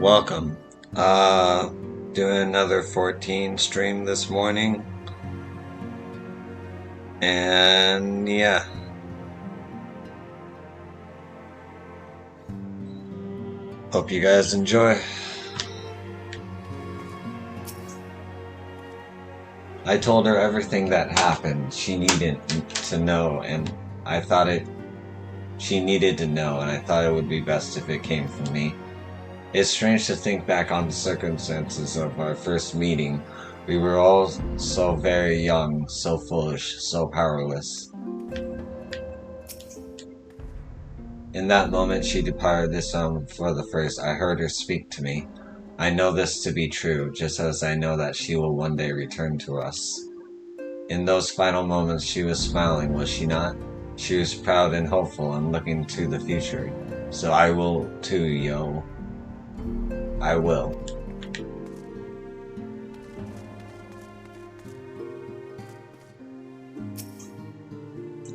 Welcome. Doing another 14 stream this morning. And yeah. Hope you guys enjoy. I told her everything that happened she needed to know, and I thought she needed to know, and I thought it would be best if it came from me. It's strange to think back on the circumstances of our first meeting. We were all so very young, so foolish, so powerless. In that moment she departed this realm for the first, I heard her speak to me. I know this to be true, just as I know that she will one day return to us. In those final moments she was smiling, was she not? She was proud and hopeful and looking to the future. So I will too, yo. I will.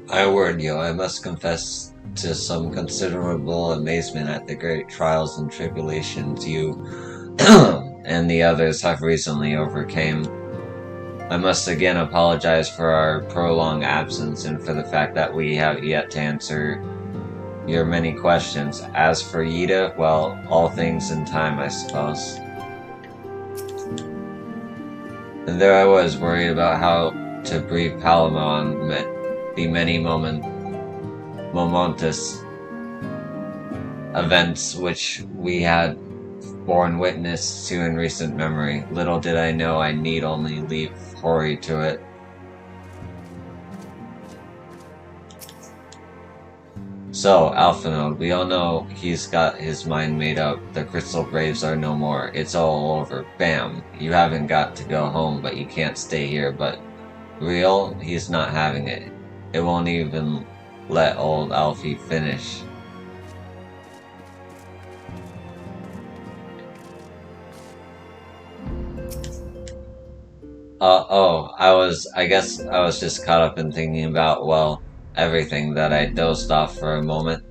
I word, yo, I must confess to some considerable amazement at the great trials and tribulations you and the others have recently overcame. I must again apologize for our prolonged absence and for the fact that we have yet to answer your many questions. As for Yida, well, all things in time, I suppose. And there I was, worried about how to brief Palamo on the many momentous events which we had borne witness to in recent memory. Little did I know I need only leave Hori to it. So, Alphanode, we all know he's got his mind made up. The Crystal Braves are no more. It's all over. Bam! You haven't got to go home, but you can't stay here. But Real, he's not having it. It won't even let old Alfie finish. I guess I was just caught up in thinking about, well, everything that I dozed off for a moment.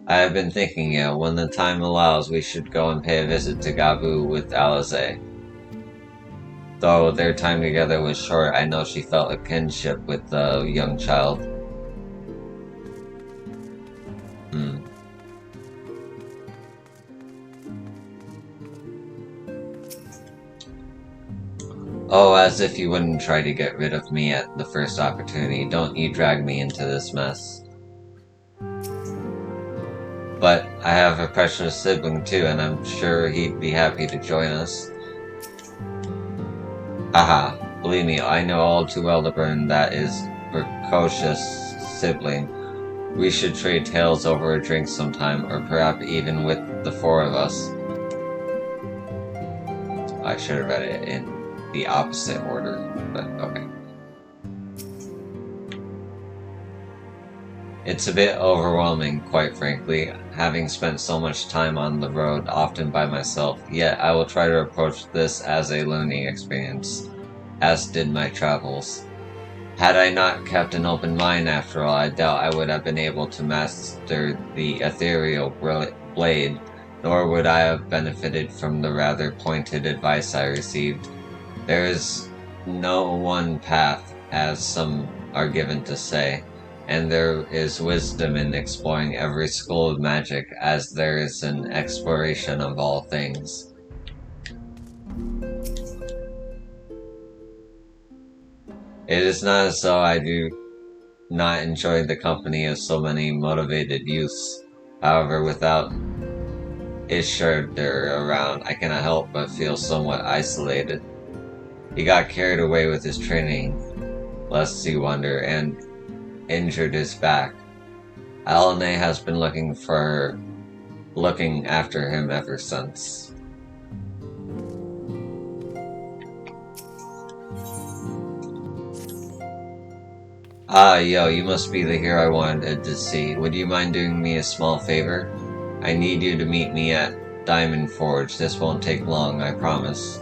I have been thinking, when the time allows, we should go and pay a visit to Gabu with Alize. Though their time together was short, I know she felt a kinship with the young child. Oh, as if you wouldn't try to get rid of me at the first opportunity. Don't you drag me into this mess. But I have a precious sibling too, and I'm sure he'd be happy to join us. Haha, believe me, I know all too well the burden that is precocious sibling. We should trade tales over a drink sometime, or perhaps even with the four of us. I should have read it in the opposite order, but okay. It's a bit overwhelming, quite frankly, having spent so much time on the road, often by myself, yet I will try to approach this as a learning experience, as did my travels. Had I not kept an open mind, after all, I doubt I would have been able to master the ethereal blade, nor would I have benefited from the rather pointed advice I received. There is no one path, as some are given to say, and there is wisdom in exploring every school of magic, as there is an exploration of all things. It is not as though I do not enjoy the company of so many motivated youths. However, without Ishurder around, I cannot help but feel somewhat isolated. He got carried away with his training, lest you wonder, and injured his back. Aline has been looking after him ever since. Ah, yo, you must be the hero I wanted to see. Would you mind doing me a small favor? I need you to meet me at Diamond Forge. This won't take long, I promise.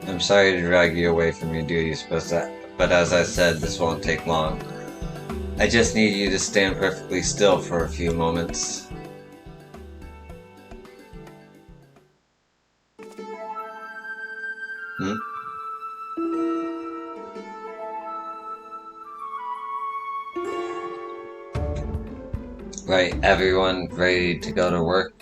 I'm sorry to drag you away from your duties, but as I said, this won't take long. I just need you to stand perfectly still for a few moments. Hmm? Right, everyone ready to go to work?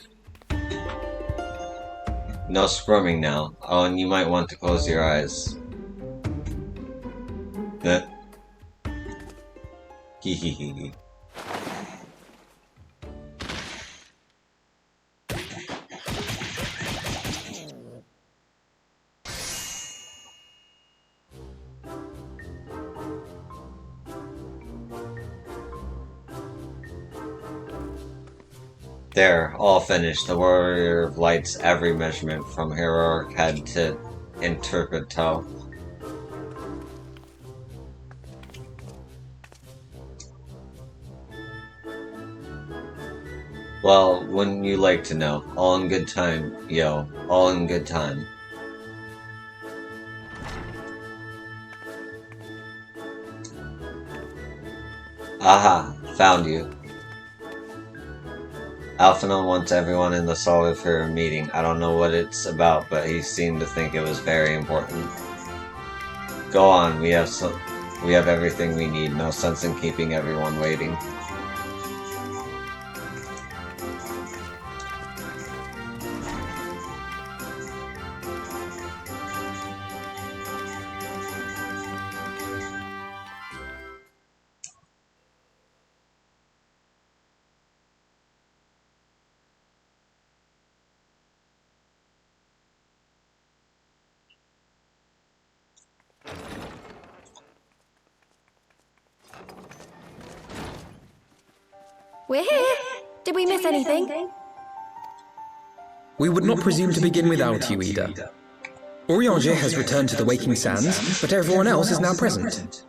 No squirming now. Oh, and you might want to close your eyes. Hee hee hee hee. There, all finished. The Warrior of Light's every measurement from heroic head to intricate toe. Well, wouldn't you like to know? All in good time, yo. All in good time. Aha, found you. Alphinaud wants everyone in the Solid for a meeting. I don't know what it's about, but he seemed to think it was very important. Go on, we have everything we need. No sense in keeping everyone waiting. We're here! Did we miss anything? We would not presume to begin without you, Ida. Orianger has returned to the Waking Sands, but everyone else is now present.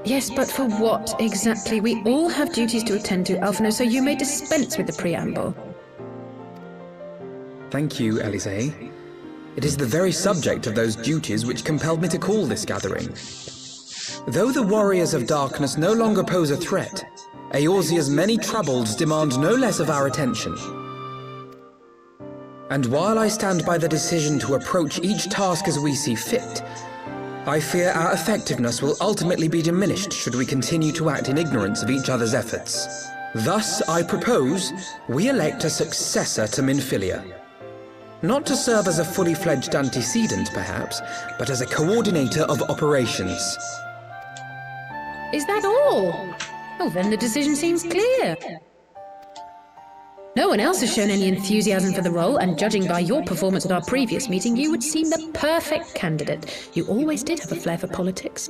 Yes, but for what exactly? We all have duties to attend to, Alphinaud, so you may dispense with the preamble. Thank you, Elise. It is the very subject of those duties which compelled me to call this gathering. Though the Warriors of Darkness no longer pose a threat, Eorzea's many troubles demand no less of our attention. And while I stand by the decision to approach each task as we see fit, I fear our effectiveness will ultimately be diminished should we continue to act in ignorance of each other's efforts. Thus, I propose we elect a successor to Minfilia. Not to serve as a fully fledged antecedent, perhaps, but as a coordinator of operations. Is that all? Oh, then the decision seems clear. No one else has shown any enthusiasm for the role, and judging by your performance at our previous meeting, you would seem the perfect candidate. You always did have a flair for politics.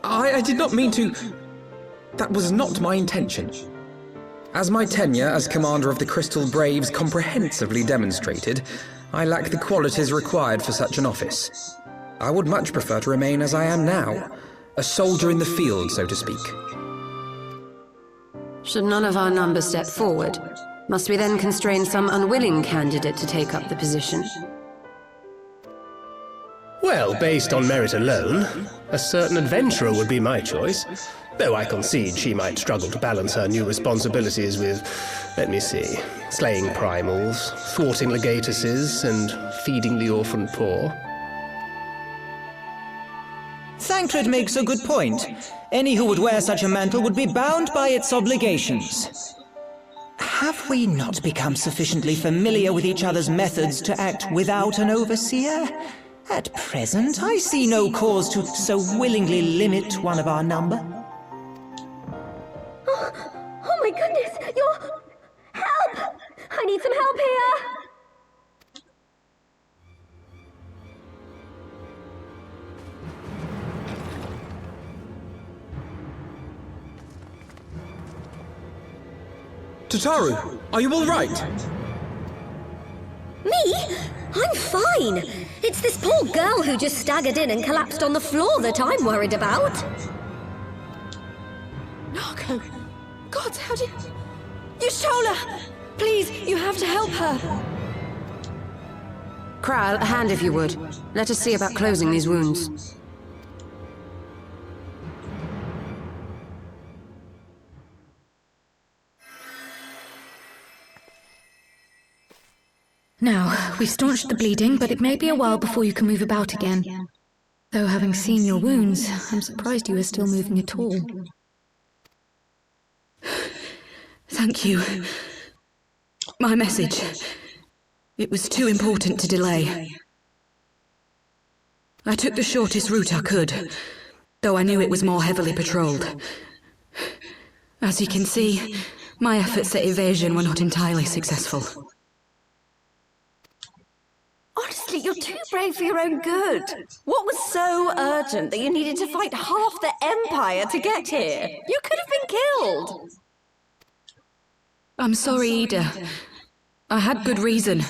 I did not mean to... That was not my intention. As my tenure as commander of the Crystal Braves comprehensively demonstrated, I lack the qualities required for such an office. I would much prefer to remain as I am now, a soldier in the field, so to speak. Should none of our numbers step forward, must we then constrain some unwilling candidate to take up the position? Well, based on merit alone, a certain adventurer would be my choice. Though I concede she might struggle to balance her new responsibilities with, let me see, slaying primals, thwarting legatuses, and feeding the orphan poor. Thancred makes a good point. Any who would wear such a mantle would be bound by its obligations. Have we not become sufficiently familiar with each other's methods to act without an overseer? At present, I see no cause to so willingly limit one of our number. Oh my goodness! You're... Help! I need some help here! Tataru, are you all right? Me? I'm fine! It's this poor girl who just staggered in and collapsed on the floor that I'm worried about. Oh, God, how did... Yashola! Please, you have to help her! Kral, a hand if you would. Let us see about closing these wounds. Now, we've staunched the bleeding, but it may be a while before you can move about again. Though having seen your wounds, I'm surprised you are still moving at all. Thank you. My message. It was too important to delay. I took the shortest route I could, though I knew it was more heavily patrolled. As you can see, my efforts at evasion were not entirely successful. Honestly, you're too brave for your own good. What was so urgent that you needed to fight half the Empire to get here? You could have been killed. I'm sorry, Ida. I had good reason.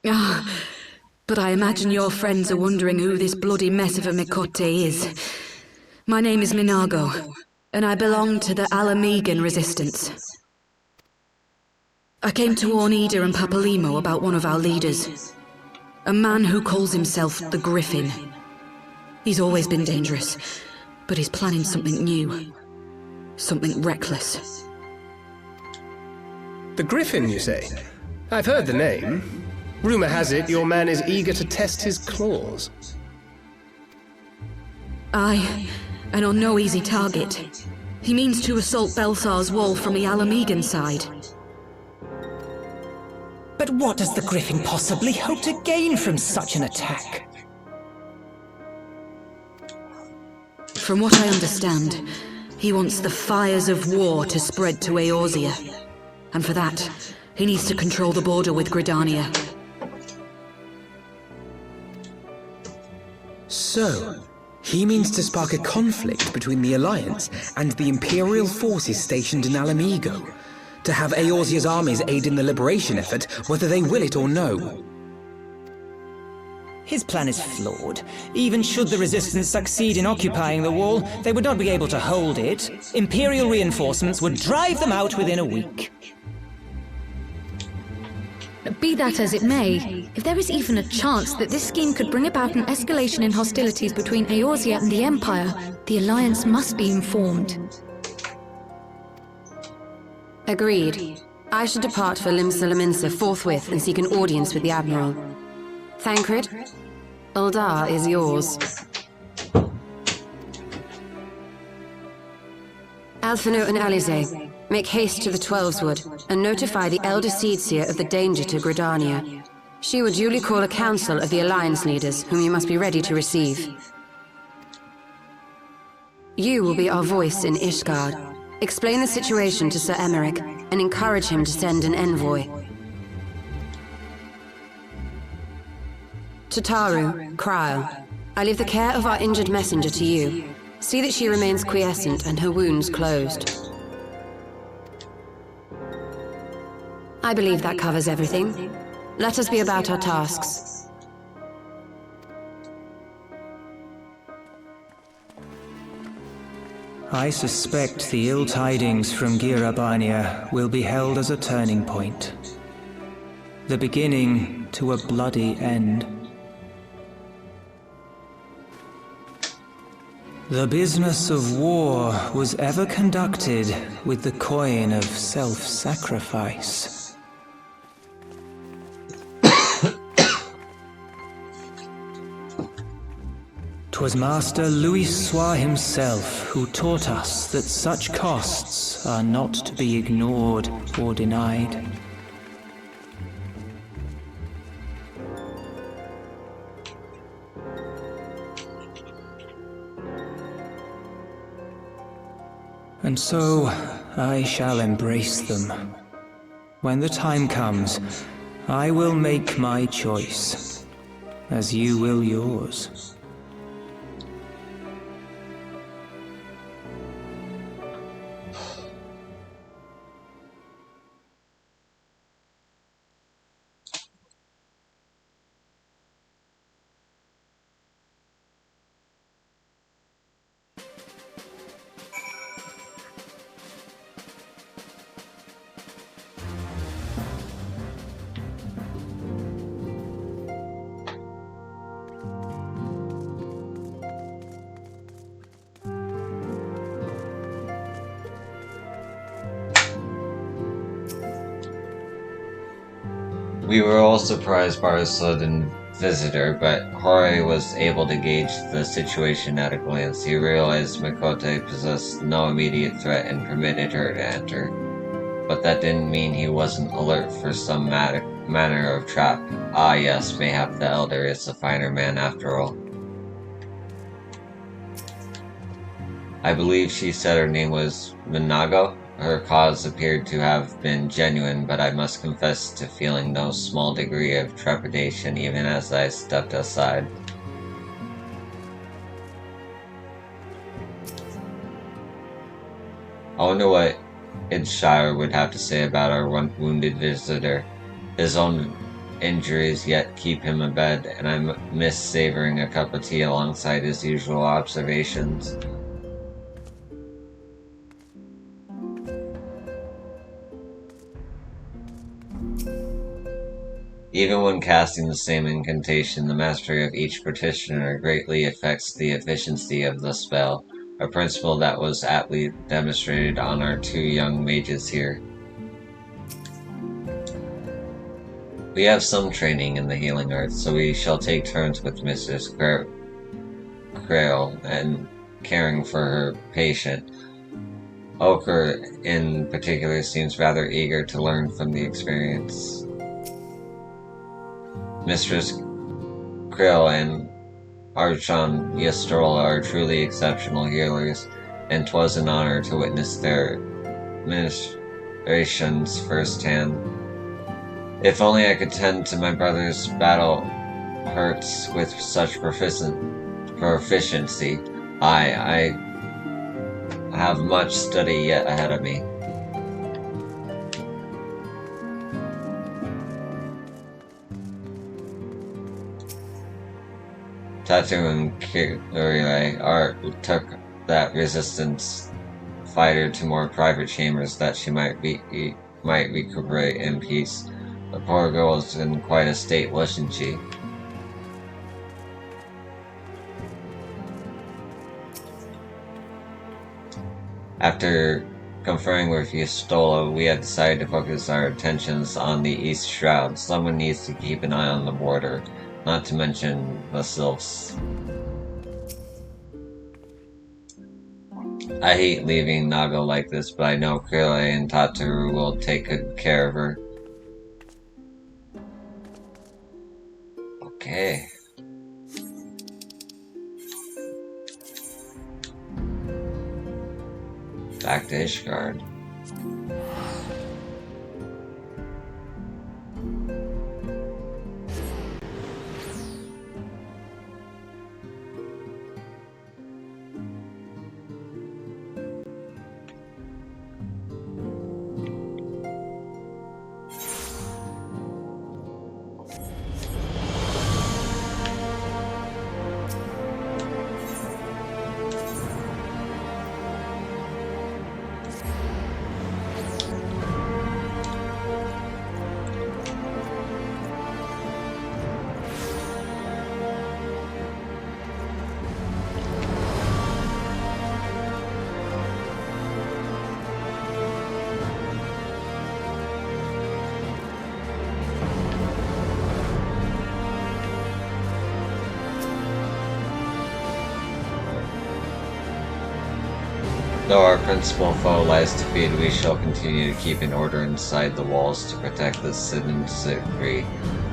But I imagine your friends are wondering who this bloody mess of a Mikote is. My name is Minago, and I belong to the Alamegan Resistance. I came to warn Ida and Papalimo about one of our leaders. A man who calls himself the Griffin. He's always been dangerous, but he's planning something new. Something reckless. The Griffin, you say? I've heard the name. Rumor has it your man is eager to test his claws. Aye, and on no easy target. He means to assault Belsar's wall from the Alamegan side. But what does the Griffin possibly hope to gain from such an attack? From what I understand, he wants the fires of war to spread to Eorzea. And for that, he needs to control the border with Gridania. So, he means to spark a conflict between the Alliance and the Imperial forces stationed in Alamigo, to have Eorzea's armies aid in the liberation effort, whether they will it or no. His plan is flawed. Even should the Resistance succeed in occupying the wall, they would not be able to hold it. Imperial reinforcements would drive them out within a week. Be that as it may, if there is even a chance that this scheme could bring about an escalation in hostilities between Eorzea and the Empire, the Alliance must be informed. Agreed. I should depart for Limsa Laminsa forthwith and seek an audience with the Admiral. Thancred, Uldar is yours. Alphino and Alize, make haste to the Twelveswood and notify the Elder Seedseer of the danger to Gridania. She will duly call a council of the Alliance leaders, whom you must be ready to receive. You will be our voice in Ishgard. Explain the situation to Sir Emeric and encourage him to send an envoy. To Taru, Krile, I leave the care of our injured messenger to you. See that she remains quiescent and her wounds closed. I believe that covers everything. Let us be about our tasks. I suspect the ill tidings from Girabania will be held as a turning point. The beginning to a bloody end. The business of war was ever conducted with the coin of self-sacrifice. 'Twas Master Louis Soir himself who taught us that such costs are not to be ignored or denied. And so, I shall embrace them. When the time comes, I will make my choice, as you will yours. We were all surprised by our sudden visitor, but Jorge was able to gauge the situation at a glance. He realized Mikote possessed no immediate threat and permitted her to enter. But that didn't mean he wasn't alert for some manner of trap. Ah yes, mayhap the Elder is a finer man after all. I believe she said her name was Minago. Her cause appeared to have been genuine, but I must confess to feeling no small degree of trepidation even as I stepped aside. I wonder what Idshire would have to say about our wounded visitor. His own injuries yet keep him abed, and I miss savoring a cup of tea alongside his usual observations. Even when casting the same incantation, the mastery of each practitioner greatly affects the efficiency of the spell, a principle that was aptly demonstrated on our two young mages here. We have some training in the healing arts, so we shall take turns with Mistress Krail and caring for her patient. Ochre, in particular, seems rather eager to learn from the experience. Mistress Krill and Archon Yastrola are truly exceptional healers, and 'twas an honor to witness their ministrations firsthand. If only I could tend to my brother's battle hurts with such proficiency. I have much study yet ahead of me. Tatu and Kirile took that resistance fighter to more private chambers that she might recuperate in peace. The poor girl was in quite a state, wasn't she? After conferring with Yastola, we had decided to focus our attentions on the East Shroud. Someone needs to keep an eye on the border, not to mention the sylphs. I hate leaving Nago like this, but I know Krile and Tataru will take good care of her. Okay. Back to Ishgard. Though our principal foe lies to feed, we shall continue to keep in order inside the walls to protect the city.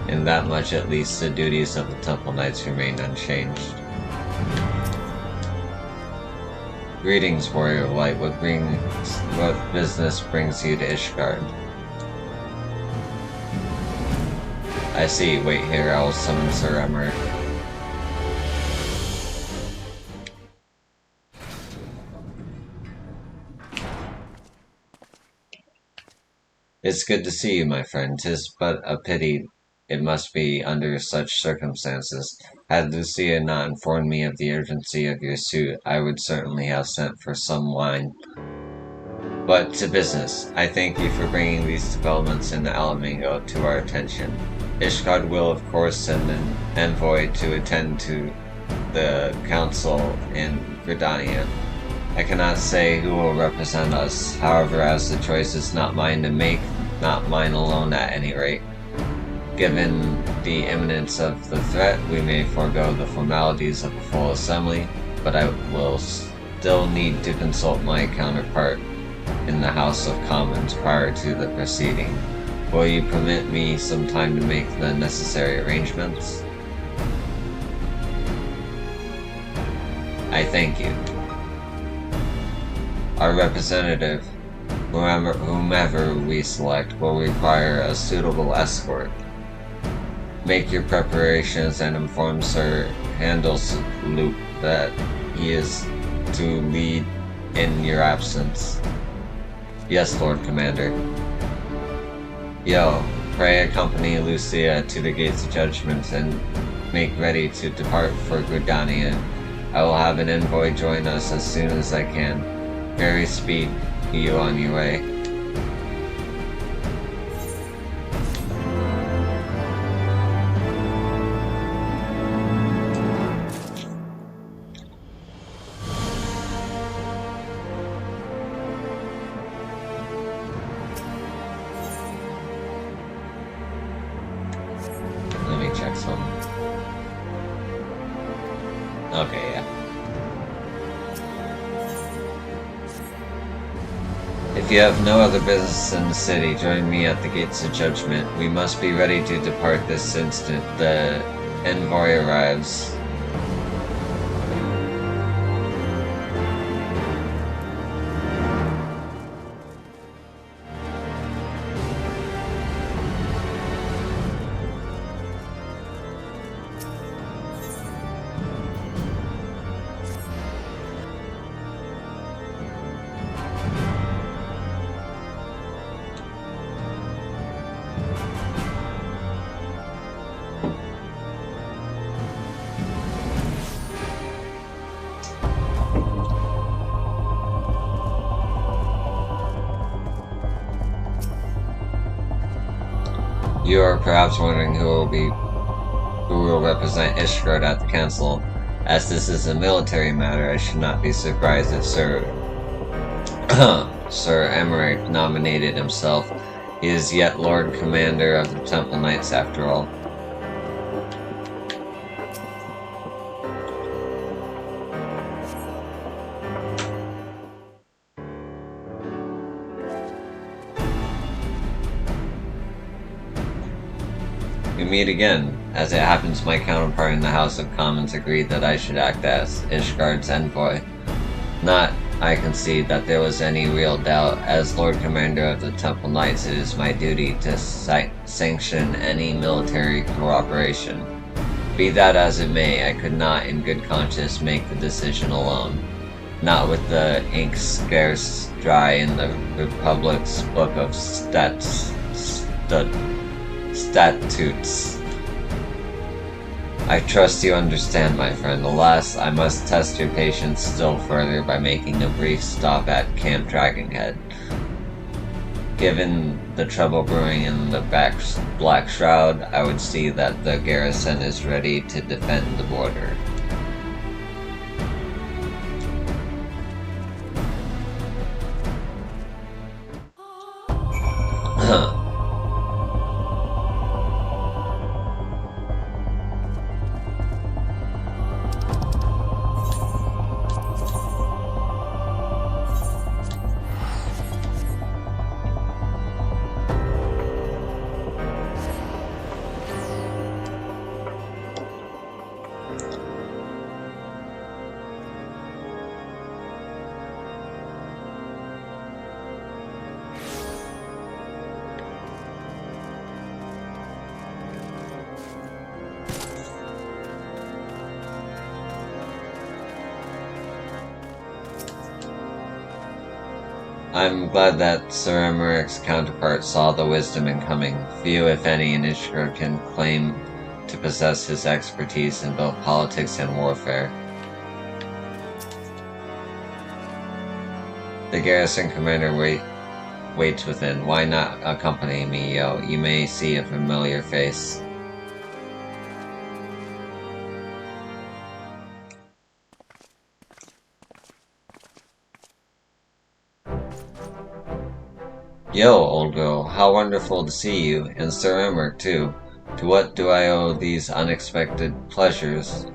In that much at least the duties of the Temple Knights remain unchanged. Greetings, Warrior of Light. What business brings you to Ishgard? I see. Wait here, I will summon Sir Emmerich. It's good to see you, my friend. 'Tis but a pity it must be under such circumstances. Had Lucia not informed me of the urgency of your suit, I would certainly have sent for some wine. But to business. I thank you for bringing these developments in Alamingo to our attention. Ishgard will, of course, send an envoy to attend to the council in Gridania. I cannot say who will represent us, however, as the choice is not mine to make, not mine alone at any rate. Given the imminence of the threat, we may forego the formalities of a full assembly, but I will still need to consult my counterpart in the House of Commons prior to the proceeding. Will you permit me some time to make the necessary arrangements? I thank you. Our representative, whomever we select, will require a suitable escort. Make your preparations and inform Sir Handelsloop that he is to lead in your absence. Yes, Lord Commander. Yo, pray accompany Lucia to the Gates of Judgment and make ready to depart for Gridania. I will have an envoy join us as soon as I can. Very speed you on your way. Let me check something. Okay, yeah. If you have no other business in the city, join me at the Gates of Judgment. We must be ready to depart this instant. The envoy arrives. You are perhaps wondering who will represent Ishgard at the council. As this is a military matter, I should not be surprised if Sir Emmerich nominated himself. He is yet Lord Commander of the Temple Knights after all. We meet again. As it happens, my counterpart in the House of Commons agreed that I should act as Ishgard's envoy. Not, I concede, that there was any real doubt. As Lord Commander of the Temple Knights, it is my duty to sanction any military cooperation. Be that as it may, I could not in good conscience make the decision alone. Not with the ink scarce dry in the Republic's book of statutes. I trust you understand, my friend. Alas, I must test your patience still further by making a brief stop at Camp Dragonhead. Given the trouble brewing in the Black Shroud, I would see that the garrison is ready to defend the border. I'm glad that Sir Emmerich's counterpart saw the wisdom in coming. Few, if any, in Ishgard can claim to possess his expertise in both politics and warfare. The garrison commander waits within. Why not accompany me, yo? You may see a familiar face. Yo, old girl, how wonderful to see you, and Sir Emmerich too. To what do I owe these unexpected pleasures?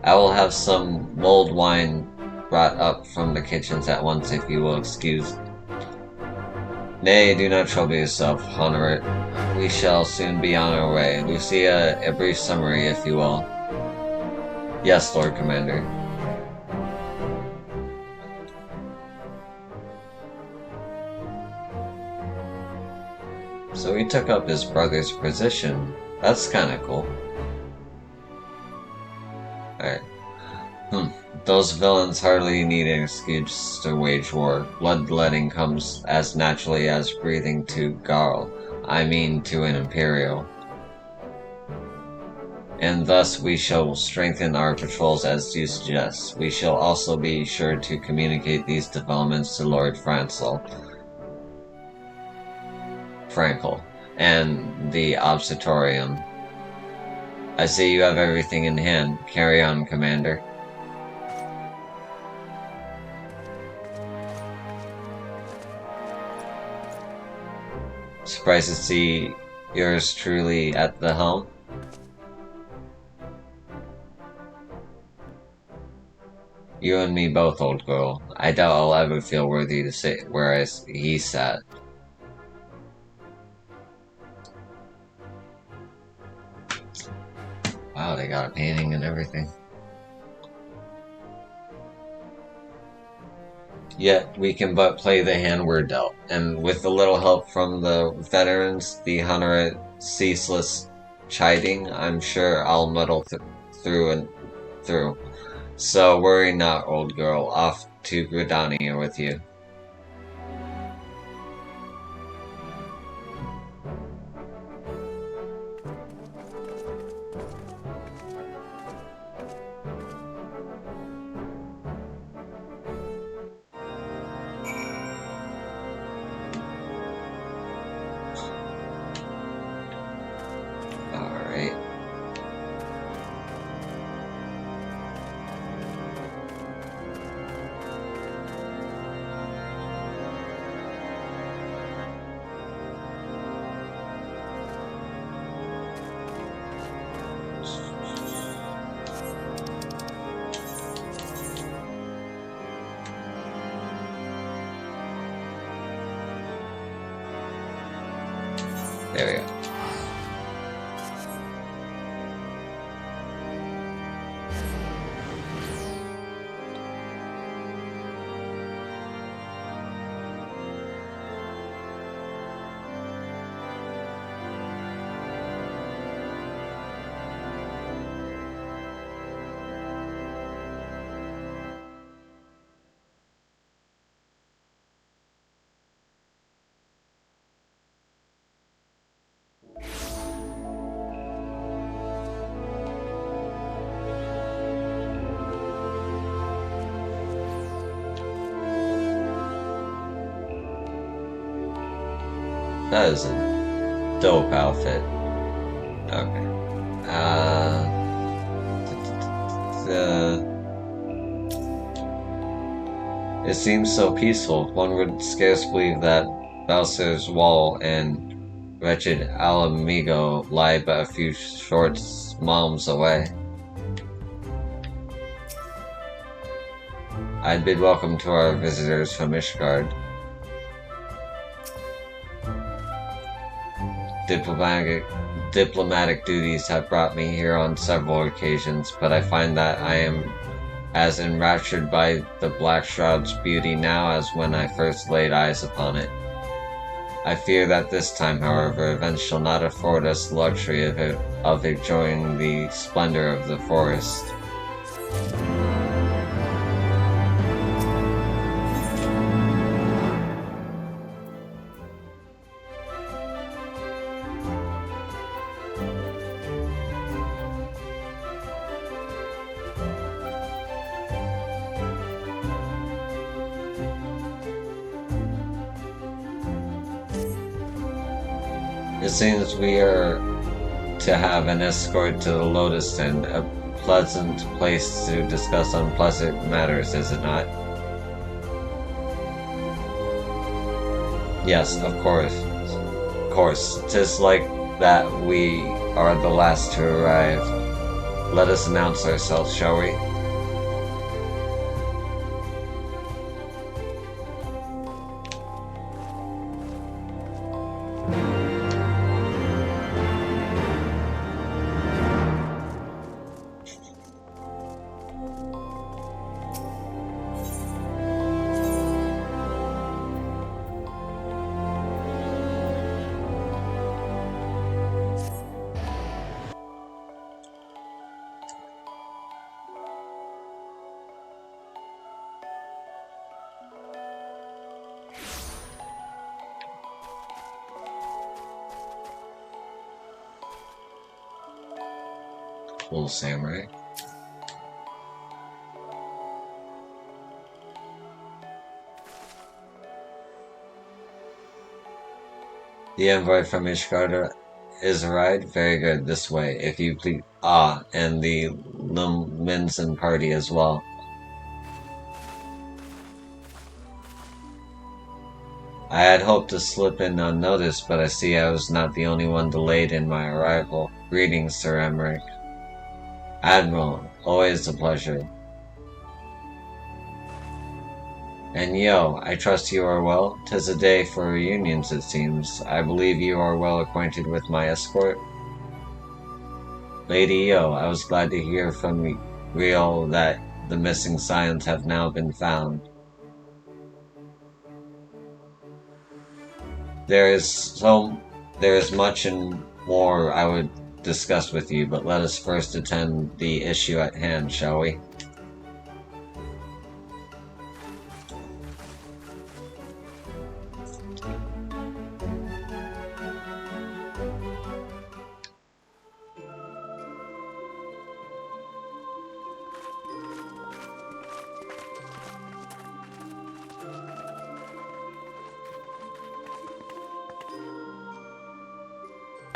I will have some mulled wine brought up from the kitchens at once, if you will excuse. Nay, do not trouble yourself, Honorat. We shall soon be on our way. Lucia, a brief summary, if you will. Yes, Lord Commander. So he took up his brother's position. That's kinda cool. Alright. Those villains hardly need an excuse to wage war. Bloodletting comes as naturally as breathing to Garl. I mean to an Imperial. And thus we shall strengthen our patrols as you suggest. We shall also be sure to communicate these developments to Lord Frankel, and the Observatorium. I see you have everything in hand. Carry on, Commander. Surprised to see yours truly at the helm? You and me both, old girl. I doubt I'll ever feel worthy to sit where he sat. Wow, they got a painting and everything. Yet, we can but play the hand we're dealt, and with a little help from the veterans, the Honorat ceaseless chiding, I'm sure I'll muddle through and through. So worry not, old girl. Off to Gridania with you. Alright. There we go. That is a dope outfit. Okay. It seems so peaceful. One would scarce believe that Bowser's Wall and wretched Alamigo lie but a few short miles away. I'd bid welcome to our visitors from Ishgard. Diplomatic duties have brought me here on several occasions, but I find that I am as enraptured by the Black Shroud's beauty now as when I first laid eyes upon it. I fear that this time, however, events shall not afford us the luxury of enjoying the splendor of the forest. It seems we are to have an escort to the Lotus Den, a pleasant place to discuss unpleasant matters, is it not? Yes, of course. 'Tis like that we are the last to arrive. Let us announce ourselves, shall we? Little samurai. The envoy from Ishgard is arrived? Very good, this way, if you please. Ah, and the Luminson party as well. I had hoped to slip in unnoticed, but I see I was not the only one delayed in my arrival. Greetings, Sir Emmerich. Admiral, always a pleasure. And Yo, I trust you are well? 'Tis a day for reunions, it seems. I believe you are well acquainted with my escort? Lady Yo, I was glad to hear from Riel that the missing scions have now been found. There is much and more I would discuss with you, but let us first attend the issue at hand, shall we?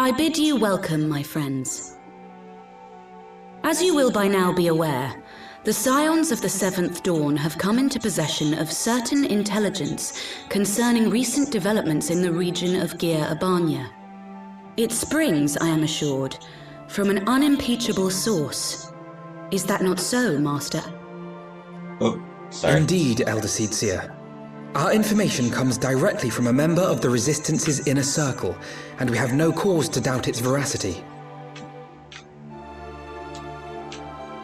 I bid you welcome, my friends. As you will by now be aware, the Scions of the Seventh Dawn have come into possession of certain intelligence concerning recent developments in the region of Gyr Abania. It springs, I am assured, from an unimpeachable source. Is that not so, Master? Oh, sorry. Indeed, Elder Seedseer. Our information comes directly from a member of the Resistance's inner circle, and we have no cause to doubt its veracity.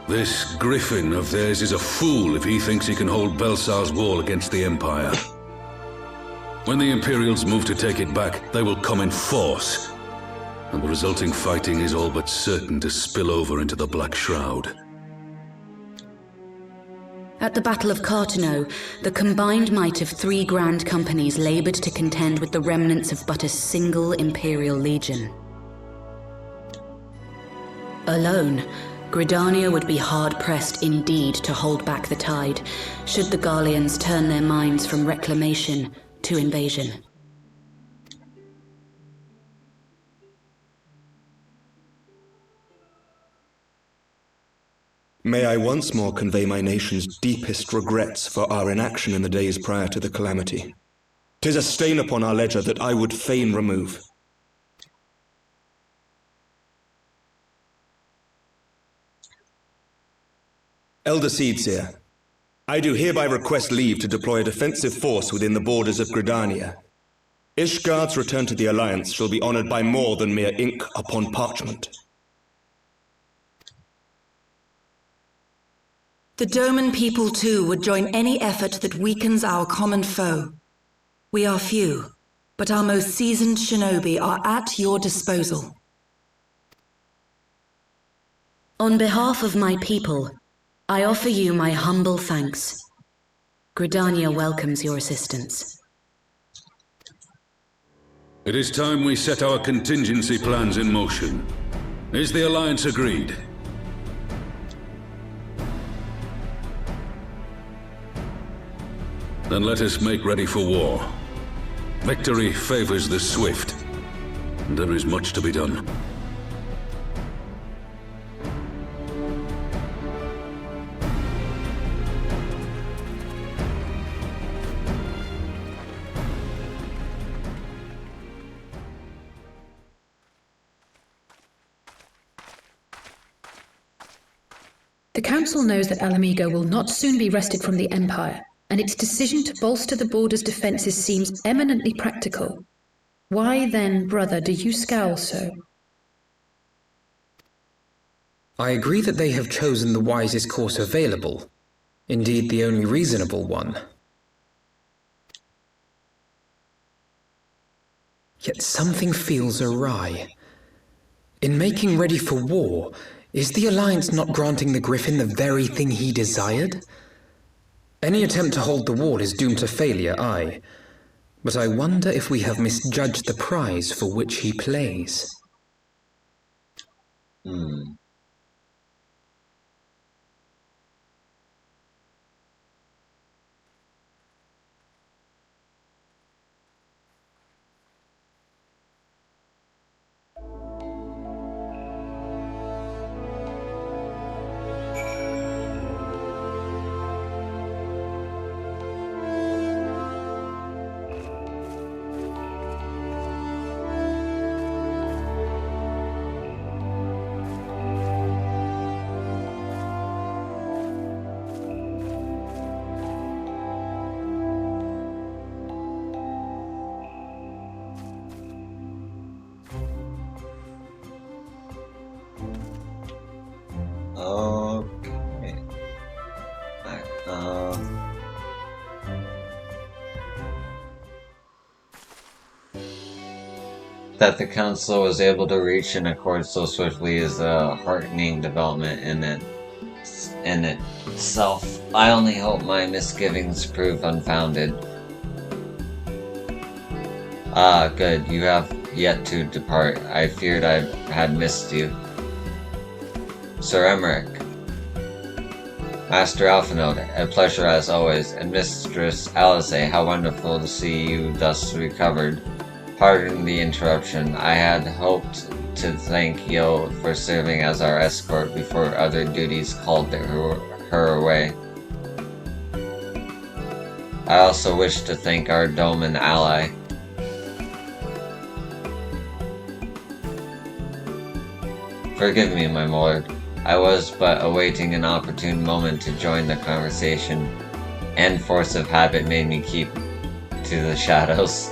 This griffin of theirs is a fool if he thinks he can hold Belsar's wall against the Empire. When the Imperials move to take it back, they will come in force, and the resulting fighting is all but certain to spill over into the Black Shroud. At the Battle of Cartano, the combined might of 3 grand companies labored to contend with the remnants of but a single Imperial legion. Alone, Gridania would be hard-pressed indeed to hold back the tide, should the Garleans turn their minds from reclamation to invasion. May I once more convey my nation's deepest regrets for our inaction in the days prior to the calamity. 'Tis a stain upon our ledger that I would fain remove. Elder Seedseer, I do hereby request leave to deploy a defensive force within the borders of Gridania. Ishgard's return to the Alliance shall be honored by more than mere ink upon parchment. The Doman people too would join any effort that weakens our common foe. We are few, but our most seasoned shinobi are at your disposal. On behalf of my people, I offer you my humble thanks. Gridania welcomes your assistance. It is time we set our contingency plans in motion. Is the Alliance agreed? Then let us make ready for war. Victory favors the swift, and there is much to be done. The Council knows that Alamigo will not soon be wrested from the Empire, and its decision to bolster the border's defenses seems eminently practical. Why then, brother, do you scowl so? I agree that they have chosen the wisest course available. Indeed, the only reasonable one. Yet something feels awry. In making ready for war, is the Alliance not granting the Griffin the very thing he desired? Any attempt to hold the wall is doomed to failure, aye. But I wonder if we have misjudged the prize for which he plays. Okay. That the Council was able to reach an accord so swiftly is a heartening development in itself. I only hope my misgivings prove unfounded. Ah, good. You have yet to depart. I feared I had missed you. Sir Emmerich. Master Alphinaud, a pleasure as always, and Mistress Alice, how wonderful to see you thus recovered. Pardon the interruption. I had hoped to thank Yo for serving as our escort before other duties called her away. I also wish to thank our Doman ally. Forgive me, my lord. I was but awaiting an opportune moment to join the conversation, and force of habit made me keep to the shadows.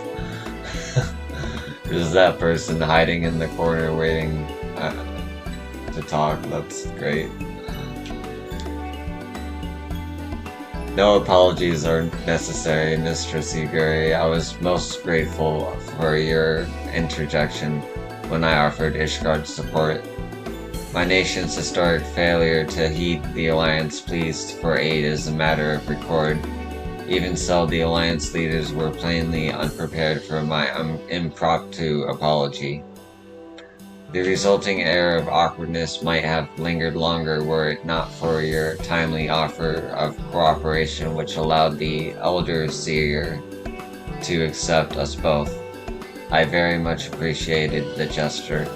Is that person hiding in the corner waiting to talk? That's great. No apologies are necessary, Mistress Iguri. I was most grateful for your interjection when I offered Ishgard support. My nation's historic failure to heed the Alliance pleas for aid is a matter of record. Even so, the Alliance leaders were plainly unprepared for my impromptu apology. The resulting air of awkwardness might have lingered longer were it not for your timely offer of cooperation which allowed the Elder Seer to accept us both. I very much appreciated the gesture.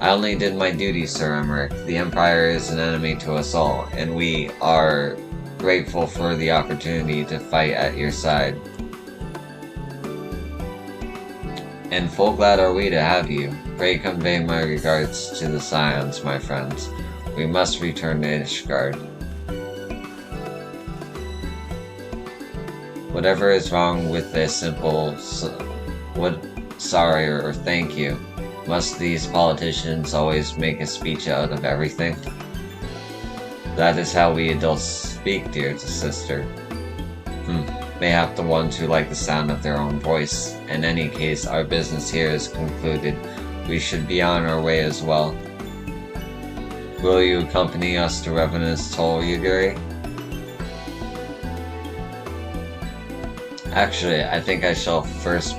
I only did my duty, Sir Emmerich. The Empire is an enemy to us all, and we are grateful for the opportunity to fight at your side. And full glad are we to have you. Pray convey my regards to the Scions, my friends. We must return to Ishgard. Whatever is wrong with a simple sorry or thank you. Must these politicians always make a speech out of everything? That is how we adults speak, dear sister. Mayhap the ones who like the sound of their own voice. In any case, our business here is concluded. We should be on our way as well. Will you accompany us to Revenant's Toll, Yuguri? Actually, I think I shall first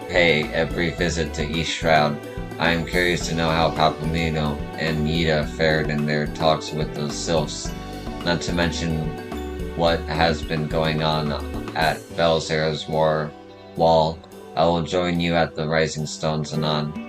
pay a brief visit to East Shroud. I am curious to know how Papamino and Yida fared in their talks with the Sylphs, not to mention what has been going on at Belzer's wall. I will join you at the Rising Stones anon.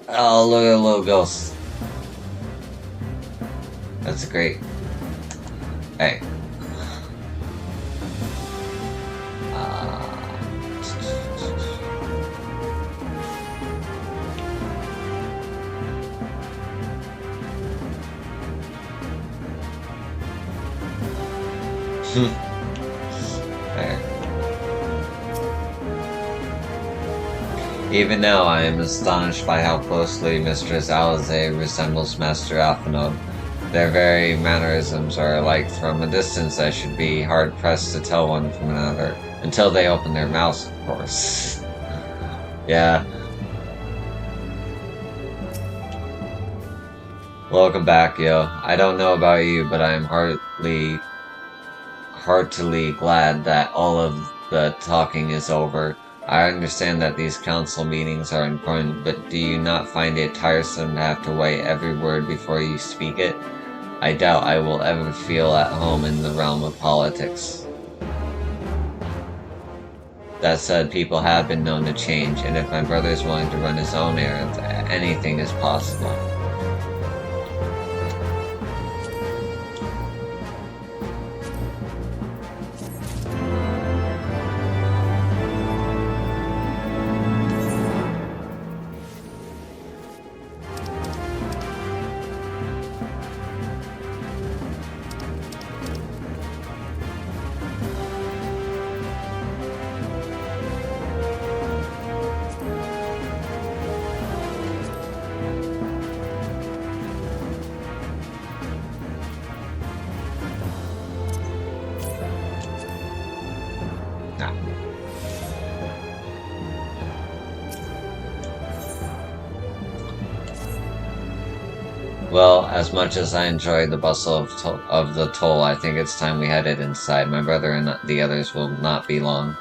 Oh, look at a little ghost. That's great. Hey. There. Even now, I am astonished by how closely Mistress Alize resembles Master Alphinaud. Their very mannerisms are alike. From a distance, I should be hard-pressed to tell one from another. Until they open their mouths, of course. Yeah. Welcome back, yo. I don't know about you, but I am heartily glad that all of the talking is over. I understand that these council meetings are important, but do you not find it tiresome to have to weigh every word before you speak it? I doubt I will ever feel at home in the realm of politics. That said, people have been known to change, and if my brother is willing to run his own errands, anything is possible. Well, as much as I enjoy the bustle of the toll, I think it's time we headed inside. My brother and the others will not be long.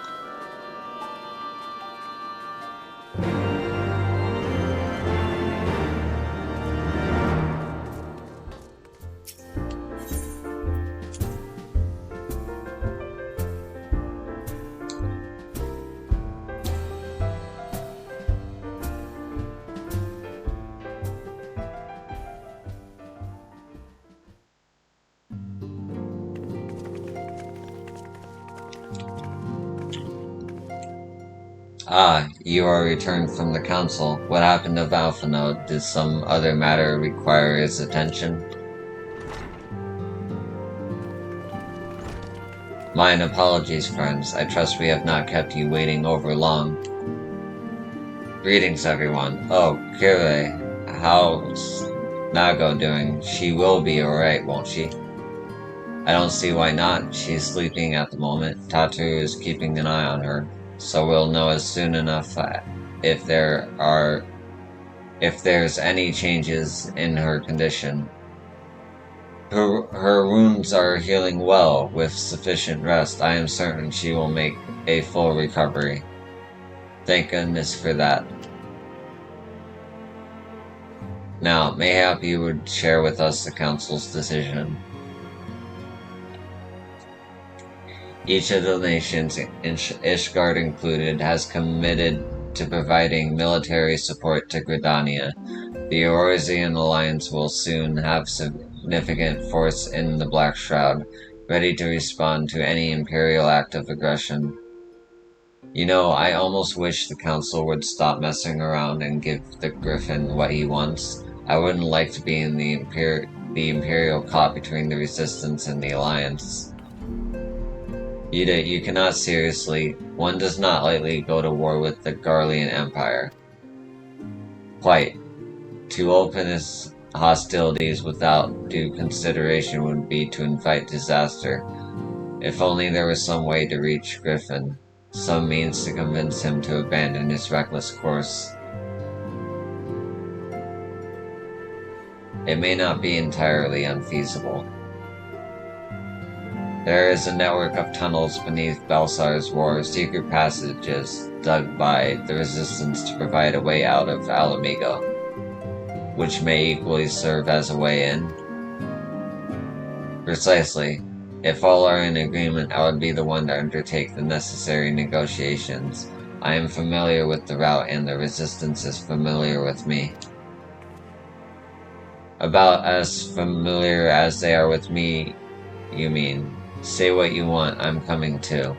Ah, you are returned from the council. What happened to Valfano? Did some other matter require his attention? Mine apologies, friends. I trust we have not kept you waiting over long. Greetings, everyone. Oh, Kire, how's Nago doing? She will be alright, won't she? I don't see why not. She's sleeping at the moment. Tatu is keeping an eye on her. So we'll know as soon enough if there's any changes in her condition. Her wounds are healing well. With sufficient rest, I am certain she will make a full recovery. Thank goodness for that. Now, mayhap you would share with us the Council's decision. Each of the nations, Ishgard included, has committed to providing military support to Gridania. The Eorzean alliance will soon have significant force in the Black Shroud, ready to respond to any Imperial act of aggression. You know, I almost wish the Council would stop messing around and give the Griffin what he wants. I wouldn't like to be in the Imperial caught between the Resistance and the Alliance. You cannot seriously. One does not lightly go to war with the Garlean Empire. Quite. To open its hostilities without due consideration would be to invite disaster. If only there was some way to reach Griffin, some means to convince him to abandon his reckless course. It may not be entirely unfeasible. There is a network of tunnels beneath Belsar's War, secret passages dug by the Resistance to provide a way out of Alamigo, which may equally serve as a way in. Precisely. If all are in agreement, I would be the one to undertake the necessary negotiations. I am familiar with the route, and the Resistance is familiar with me. About as familiar as they are with me, you mean. Say what you want, I'm coming too.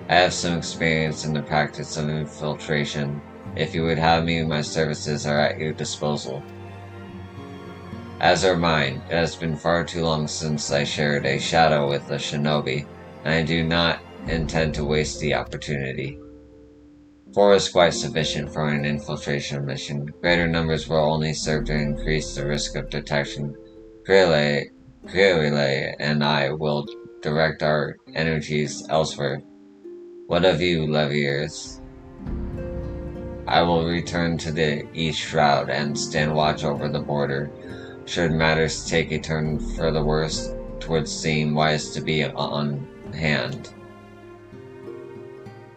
I have some experience in the practice of infiltration. If you would have me, my services are at your disposal. As are mine. It has been far too long since I shared a shadow with a shinobi, and I do not intend to waste the opportunity. 4 is quite sufficient for an infiltration mission. Greater numbers will only serve to increase the risk of detection. Kirele and I will direct our energies elsewhere. What of you, Leviers? I will return to the East Shroud and stand watch over the border. Should matters take a turn for the worse, 'twould seem wise to be on hand.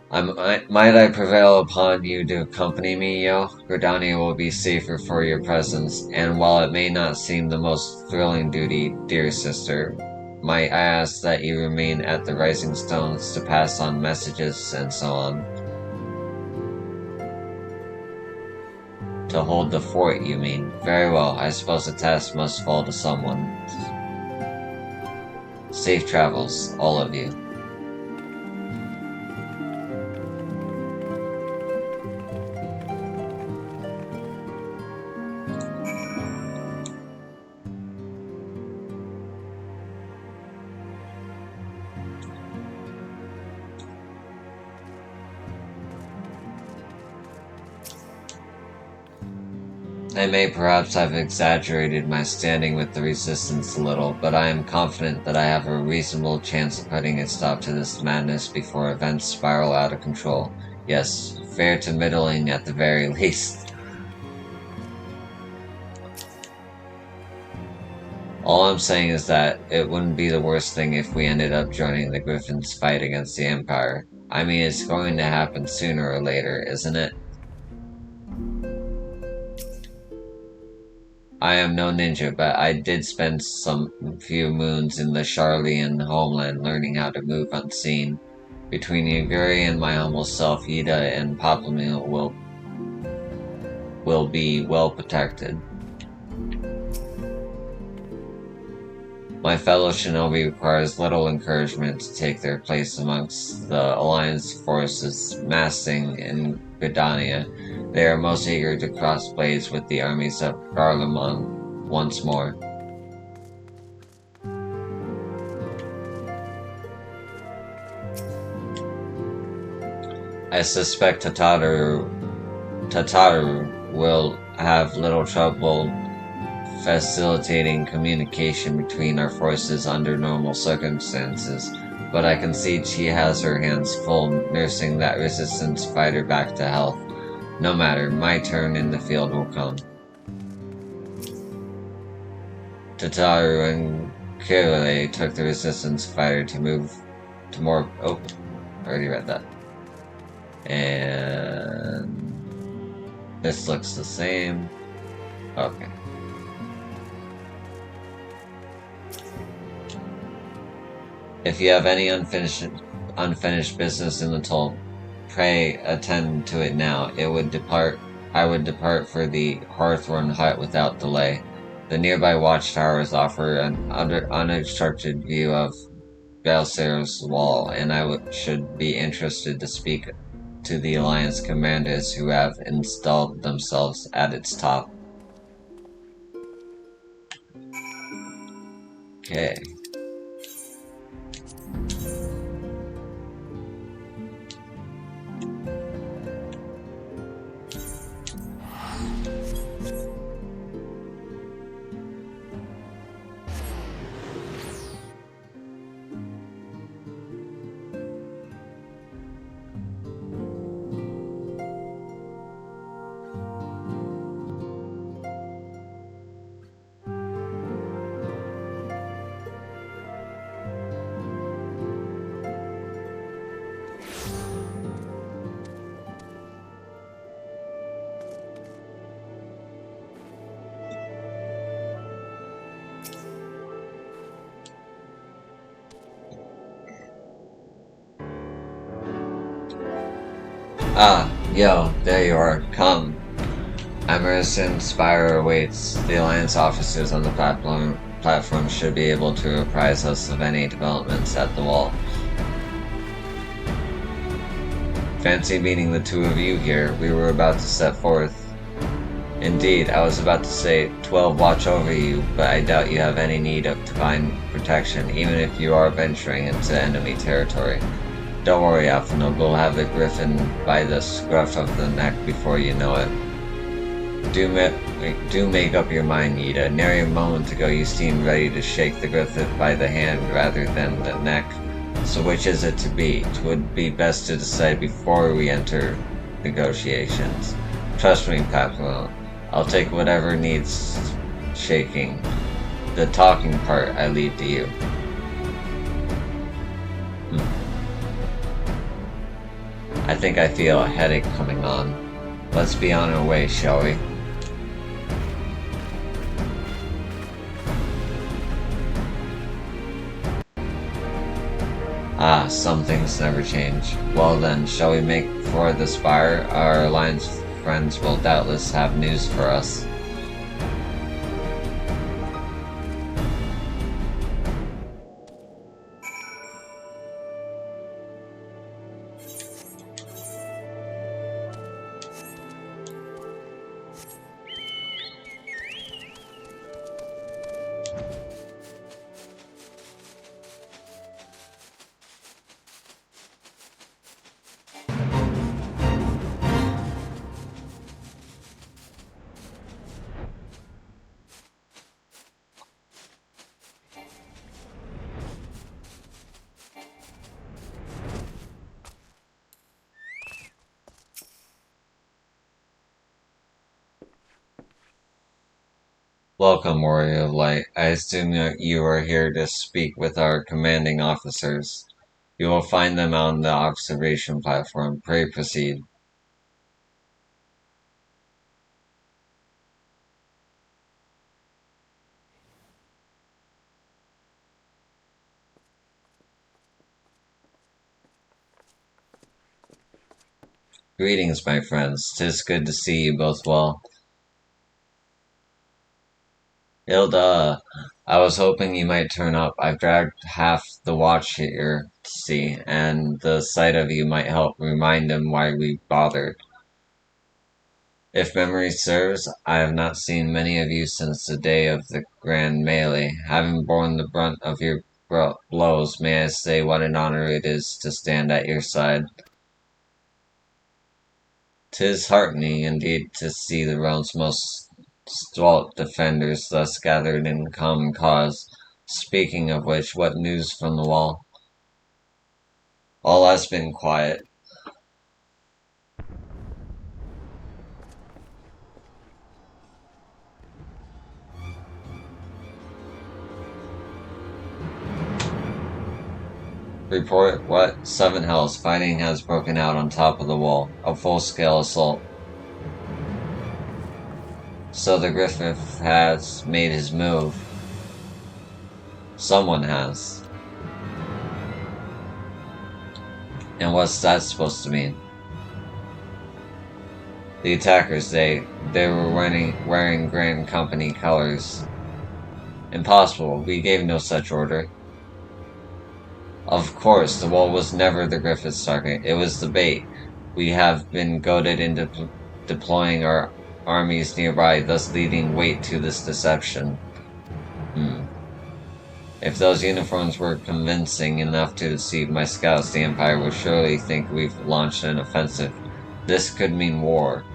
Might I prevail upon you to accompany me, Yo? Gridania will be safer for your presence, and while it may not seem the most thrilling duty, dear sister, might I ask that you remain at the Rising Stones to pass on messages and so on? To hold the fort, you mean? Very well, I suppose the task must fall to someone. Safe travels, all of you. I may perhaps have exaggerated my standing with the Resistance a little, but I am confident that I have a reasonable chance of putting a stop to this madness before events spiral out of control. Yes, fair to middling at the very least. All I'm saying is that it wouldn't be the worst thing if we ended up joining the Griffins' fight against the Empire. I mean, it's going to happen sooner or later, isn't it? I am no ninja, but I did spend some few moons in the Charlian homeland learning how to move unseen. Between Yaguri and my humble self, Yida and Papamu will be well protected. My fellow shinobi requires little encouragement to take their place amongst the Alliance forces massing in Gridania. They are most eager to cross blades with the armies of Garlemald once more. I suspect Tataru will have little trouble facilitating communication between our forces under normal circumstances, but I concede she has her hands full nursing that resistance fighter back to health. No matter, my turn in the field will come. Tataru and Kirele took the resistance fighter to move to more... Oh, I already read that. And... this looks the same. Okay. If you have any unfinished business in the toll, pray attend to it now. I would depart for the Hawthorne hut without delay. The nearby watchtowers offer an unobstructed view of Balser's wall, and I should be interested to speak to the Alliance commanders who have installed themselves at its top. Okay. Ah, yo, there you are. Come. Emerson Spire awaits. The Alliance officers on the platform should be able to apprise us of any developments at the wall. Fancy meeting the two of you here. We were about to set forth. Indeed, I was about to say 12 watch over you, but I doubt you have any need of divine protection, even if you are venturing into enemy territory. Don't worry, Alpha Noble, we'll have the Griffin by the scruff of the neck before you know it. Do make up your mind, Yida. Nary a moment ago you seemed ready to shake the Griffin by the hand rather than the neck. So which is it to be? It would be best to decide before we enter negotiations. Trust me, Papillon. I'll take whatever needs shaking. The talking part I leave to you. I think I feel a headache coming on. Let's be on our way, shall we? Ah, some things never change. Well then, shall we make for the Spire? Our Alliance friends will doubtless have news for us. Welcome, Warrior of Light. I assume that you are here to speak with our commanding officers. You will find them on the observation platform. Pray proceed. Greetings, my friends. 'Tis good to see you both well. Ilda, I was hoping you might turn up. I've dragged half the watch here to see, and the sight of you might help remind them why we bothered. If memory serves, I have not seen many of you since the day of the grand melee. Having borne the brunt of your blows, may I say what an honor it is to stand at your side. 'Tis heartening indeed to see the realm's most stalwart defenders thus gathered in common cause. Speaking of which, what news from the wall? All has been quiet. Report what? Seven Hells. Fighting has broken out on top of the wall. A full-scale assault. So the Griffin has made his move. Someone has. And what's that supposed to mean? The attackers, they were wearing Grand Company colors. Impossible. We gave no such order. Of course, the wall was never the Griffith's target. It was the bait. We have been goaded into deploying our armies nearby, thus leading weight to this deception. If those uniforms were convincing enough to deceive my scouts, the Empire would surely think we've launched an offensive. This could mean war.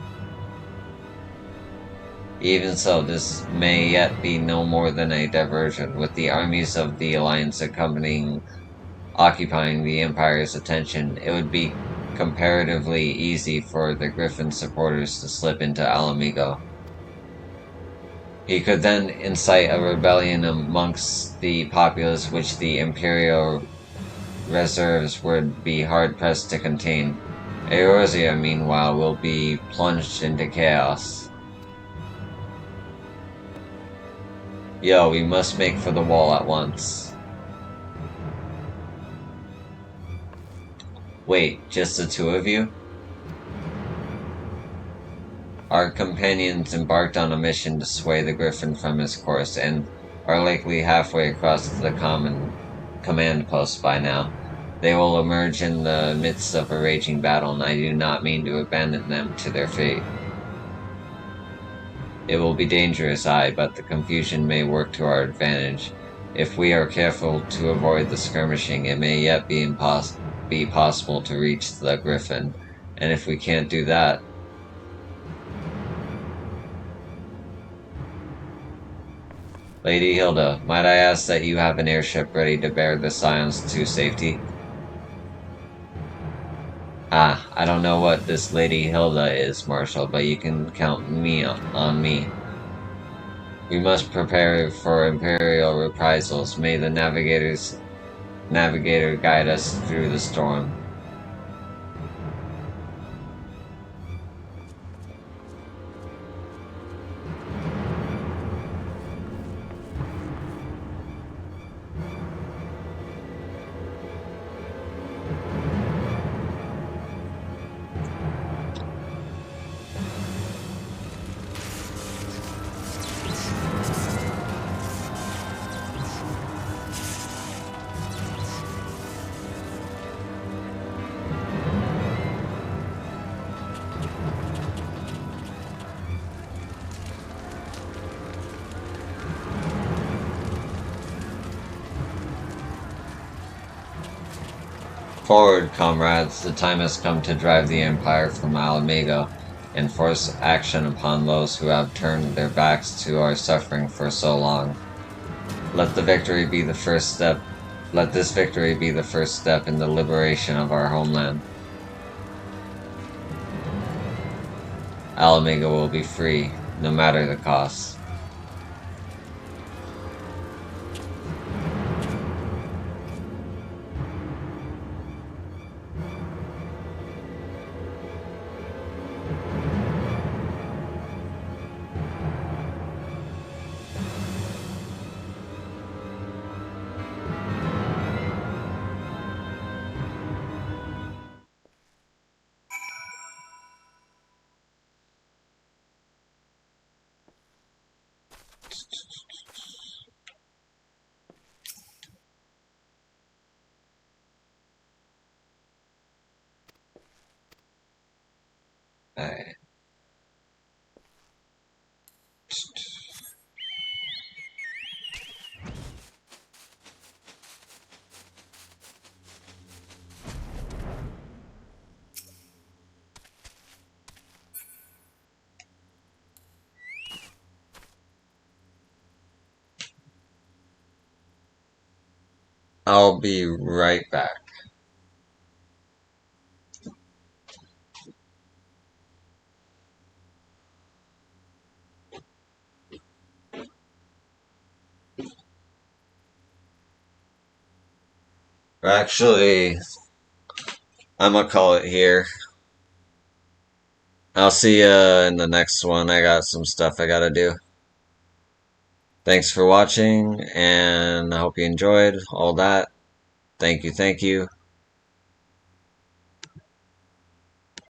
Even so, this may yet be no more than a diversion, with the armies of the Alliance occupying the Empire's attention. It would be comparatively easy for the Griffin supporters to slip into Alamigo. He could then incite a rebellion amongst the populace which the Imperial reserves would be hard-pressed to contain. Eorzea, meanwhile, will be plunged into chaos. Yo, we must make for the wall at once. Wait, just the two of you? Our companions embarked on a mission to sway the Griffin from his course and are likely halfway across the command post by now. They will emerge in the midst of a raging battle, and I do not mean to abandon them to their fate. It will be dangerous, aye, but the confusion may work to our advantage. If we are careful to avoid the skirmishing, it may yet be possible to reach the Griffin. And if we can't do that, Lady Hilda, might I ask that you have an airship ready to bear the Scions to safety? I don't know what this Lady Hilda is, Marshal, but you can count on me. We must prepare for Imperial reprisals. May the Navigator guide us through the storm. Forward, comrades, the time has come to drive the Empire from Alamigo and force action upon those who have turned their backs to our suffering for so long. Let this victory be the first step in the liberation of our homeland. Alamigo will be free, no matter the cost. Alright. I'll be right back. Actually, I'm gonna call it here. I'll see ya in the next one. I got some stuff I gotta do. Thanks for watching, and I hope you enjoyed all that. Thank you, thank you.